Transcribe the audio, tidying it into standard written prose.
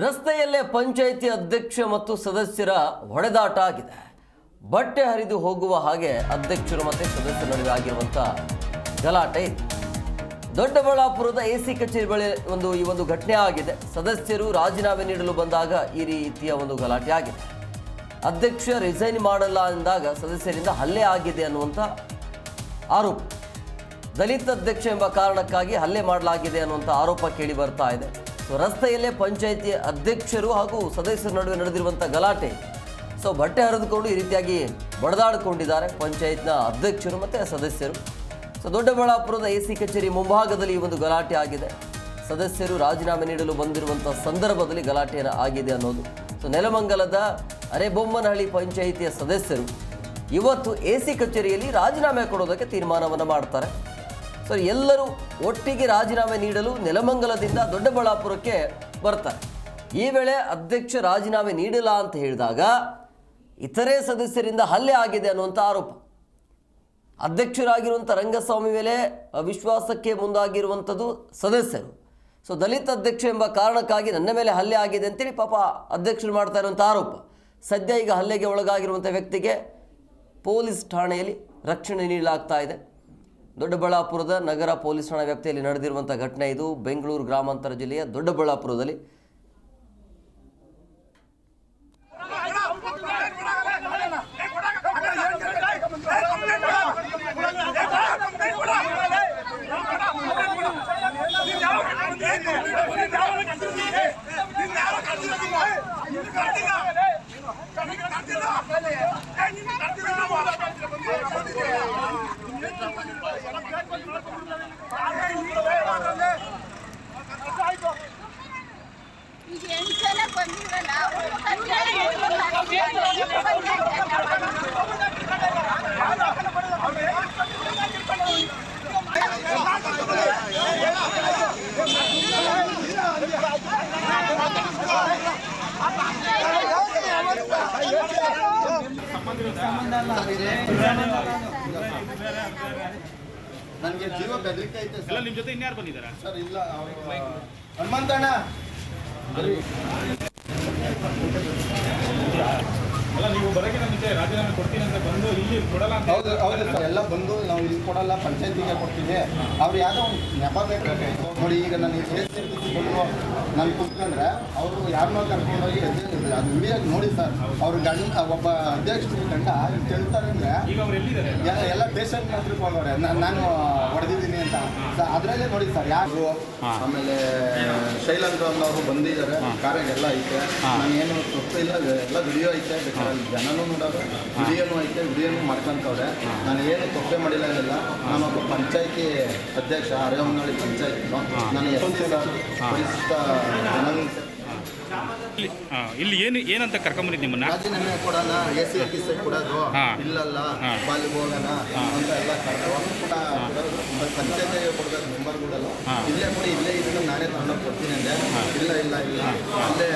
ರಸ್ತೆಯಲ್ಲೇ ಪಂಚಾಯಿತಿ ಅಧ್ಯಕ್ಷ ಮತ್ತು ಸದಸ್ಯರ ಹೊಡೆದಾಟ ಆಗಿದೆ. ಬಟ್ಟೆ ಹರಿದು ಹೋಗುವ ಹಾಗೆ ಅಧ್ಯಕ್ಷರು ಮತ್ತು ಸದಸ್ಯರ ನಡುವೆ ಆಗಿರುವಂಥ ಗಲಾಟೆ ಇದೆ. ದೊಡ್ಡಬಳ್ಳಾಪುರದ ಎಸಿ ಕಚೇರಿ ಬಳಿ ಈ ಒಂದು ಘಟನೆ ಆಗಿದೆ. ಸದಸ್ಯರು ರಾಜೀನಾಮೆ ನೀಡಲು ಬಂದಾಗ ಈ ರೀತಿಯ ಒಂದು ಗಲಾಟೆ ಆಗಿದೆ. ಅಧ್ಯಕ್ಷ ರಿಸೈನ್ ಮಾಡಲ್ಲ ಎಂದಾಗ ಸದಸ್ಯರಿಂದ ಹಲ್ಲೆ ಆಗಿದೆ ಅನ್ನುವಂಥ ಆರೋಪ. ದಲಿತ ಅಧ್ಯಕ್ಷ ಎಂಬ ಕಾರಣಕ್ಕಾಗಿ ಹಲ್ಲೆ ಮಾಡಲಾಗಿದೆ ಅನ್ನುವಂಥ ಆರೋಪ ಕೇಳಿ ಬರ್ತಾ ಇದೆ. ರಸ್ತೆಯಲ್ಲೇ ಪಂಚಾಯಿತಿ ಅಧ್ಯಕ್ಷರು ಹಾಗೂ ಸದಸ್ಯರ ನಡುವೆ ನಡೆದಿರುವಂಥ ಗಲಾಟೆ. ಬಟ್ಟೆ ಹರಿದುಕೊಂಡು ಈ ರೀತಿಯಾಗಿ ಬಡದಾಡಿಕೊಂಡಿದ್ದಾರೆ ಪಂಚಾಯತ್ನ ಅಧ್ಯಕ್ಷರು ಮತ್ತು ಸದಸ್ಯರು. ದೊಡ್ಡಬಳ್ಳಾಪುರದ ಎಸಿ ಕಚೇರಿ ಮುಂಭಾಗದಲ್ಲಿ ಈ ಒಂದು ಗಲಾಟೆ ಆಗಿದೆ. ಸದಸ್ಯರು ರಾಜೀನಾಮೆ ನೀಡಲು ಬಂದಿರುವಂಥ ಸಂದರ್ಭದಲ್ಲಿ ಗಲಾಟೆ ಆಗಿದೆ ಅನ್ನೋದು. ನೆಲಮಂಗಲದ ಅರೆಬೊಮ್ಮನಹಳ್ಳಿ ಪಂಚಾಯಿತಿಯ ಸದಸ್ಯರು ಇವತ್ತು ಎಸಿ ಕಚೇರಿಯಲ್ಲಿ ರಾಜೀನಾಮೆ ಕೊಡೋದಕ್ಕೆ ತೀರ್ಮಾನವನ್ನು ಮಾಡ್ತಾರೆ. ಎಲ್ಲರೂ ಒಟ್ಟಿಗೆ ರಾಜೀನಾಮೆ ನೀಡಲು ನೆಲಮಂಗಲದಿಂದ ದೊಡ್ಡಬಳ್ಳಾಪುರಕ್ಕೆ ಬರ್ತಾರೆ. ಈ ವೇಳೆ ಅಧ್ಯಕ್ಷ ರಾಜೀನಾಮೆ ನೀಡಿಲ್ಲ ಅಂತ ಹೇಳಿದಾಗ ಇತರೆ ಸದಸ್ಯರಿಂದ ಹಲ್ಲೆ ಆಗಿದೆ ಅನ್ನುವಂಥ ಆರೋಪ. ಅಧ್ಯಕ್ಷರಾಗಿರುವಂಥ ರಂಗಸ್ವಾಮಿ ಮೇಲೆ ಅವಿಶ್ವಾಸಕ್ಕೆ ಮುಂದಾಗಿರುವಂಥದ್ದು ಸದಸ್ಯರು. ದಲಿತ ಅಧ್ಯಕ್ಷ ಎಂಬ ಕಾರಣಕ್ಕಾಗಿ ನನ್ನ ಮೇಲೆ ಹಲ್ಲೆ ಆಗಿದೆ ಅಂತೇಳಿ ಪಾಪ ಅಧ್ಯಕ್ಷರು ಮಾಡ್ತಾ ಇರುವಂಥ ಆರೋಪ. ಸದ್ಯ ಈಗ ಹಲ್ಲೆಗೆ ಒಳಗಾಗಿರುವಂಥ ವ್ಯಕ್ತಿಗೆ ಪೊಲೀಸ್ ಠಾಣೆಯಲ್ಲಿ ರಕ್ಷಣೆ ನೀಡಲಾಗ್ತಾ ಇದೆ. ದೊಡ್ಡಬಳ್ಳಾಪುರದ ನಗರ ಪೊಲೀಸ್ ಠಾಣಾ ವ್ಯಾಪ್ತಿಯಲ್ಲಿ ನಡೆದಿರುವಂಥ ಘಟನೆ ಇದು. ಬೆಂಗಳೂರು ಗ್ರಾಮಾಂತರ ಜಿಲ್ಲೆಯ ದೊಡ್ಡಬಳ್ಳಾಪುರದಲ್ಲಿ ನನಗೆ ಜೀವ ಬೆದರಿಕೆ ಐತೆ ಸರ್. ನಿಮ್ಮ ಜೊತೆ ಇನ್ಯಾರು ಬಂದಿದ್ದಾರೆ ಸರ್? ಇಲ್ಲ, ಹನುಮಂತಣ್ಣ ಅಲ್ಲ, ನೀವು ಬರೋಕ್ಕಿಂತ ಮುಂಚೆ ರಾಜೀನಾಮೆ ಕೊಡ್ತೀನಿ ಅಂತ ಬಂದು ಇಲ್ಲಿ ಕೊಡಲ್ಲ ಅಂತ. ಹೌದು ಸರ್, ಎಲ್ಲ ಬಂದು ನಾವು ಇಲ್ಲಿ ಕೊಡಲ್ಲ, ಪಂಚಾಯತಿಗೆ ಕೊಡ್ತೀವಿ. ಅವ್ರು ಯಾವುದೋ ಒಂದು ನೆಪ ಬೇಕಾಗಿತ್ತು ನೋಡಿ. ಈಗ ನನಗೆ ಬಂದು ನಾನು ಕೂತ್ಕೊಂಡ್ರೆ ಅವರು ಯಾರನ್ನೋ ಕರ್ಕೊಂಡೋಗಿ ಅದು ವಿಡಿಯೋ ನೋಡಿ ಸರ್. ಅವ್ರ ಒಬ್ಬ ಅಧ್ಯಕ್ಷರು ಗಂಡ ಕೇಳ್ತಾರೆ ಅಂದರೆ ಈಗ ಅವ್ರು ಎಲ್ಲಿದ್ದಾರೆ? ಎಲ್ಲ ಸ್ಟೇಷನ್ ಹತ್ರ ಹೋಗೋರೆ ನಾನು ಹೊಡೆದಿದ್ದೀನಿ ಅಂತ. ಅದರಲ್ಲೇ ನೋಡಿ ಸರ್. ಯಾರು ಆಮೇಲೆ ಶೈಲೇಂದ್ರ ಅವರು ಬಂದಿದ್ದಾರೆ, ಕಾರ್ಯಾಗೆಲ್ಲ ಐತೆ. ನಾನು ಏನು ಗೊತ್ತಿಲ್ಲ, ಎಲ್ಲ ವಿಡಿಯೋ ಐತೆ, ಜನನೂ ನೋಡೋರು, ವಿಡಿಯೋನೂ ಐತೆ, ವಿಡಿಯೋನೂ ಮಾಡ್ಕೊಂತವ್ರೆ. ನಾನು ಏನು ತಪ್ಪೆ ಮಾಡಿಲ್ಲ ಏನಿಲ್ಲ. ನಾನೊಬ್ಬ ಪಂಚಾಯತಿ ಅಧ್ಯಕ್ಷ, ಅರೆಬೊಮ್ಮನಹಳ್ಳಿ ಪಂಚಾಯತ್. ನಾನು ಪರಿಶಿಷ್ಟ ಇಲ್ಲಿ ಏನಂತ ಕರ್ಕೊಂಬಂದಿದ್ದು ನಿಮ್ಮನ್ನ? ರಾಜೀನಾಮೆ ಕೊಡೋಣ, ಎಸಿ ಆಫೀಸರ್ ಕೊಡೋದು ಇಲ್ಲಲ್ಲ, ಬಾಲಿಗೆ ಹೋಗೋಣ ಅಂತ ಎಲ್ಲ ಕರ್ಕೊಂಡು ಕೂಡ ಪಂಚಾಯತಿಗೆ ಕೊಡಬೇಕು ಮೆಂಬರ್ಗಳೆಲ್ಲ. ಇಲ್ಲೇ ಕೊಡಿ, ಇಲ್ಲೇ ಇದನ್ನು ನಾನೇ ತಗೊಂಡೋಗಿ ಕೊಡ್ತೀನಿ ಅಂದೆ. ಇಲ್ಲ ಅಲ್ಲೇ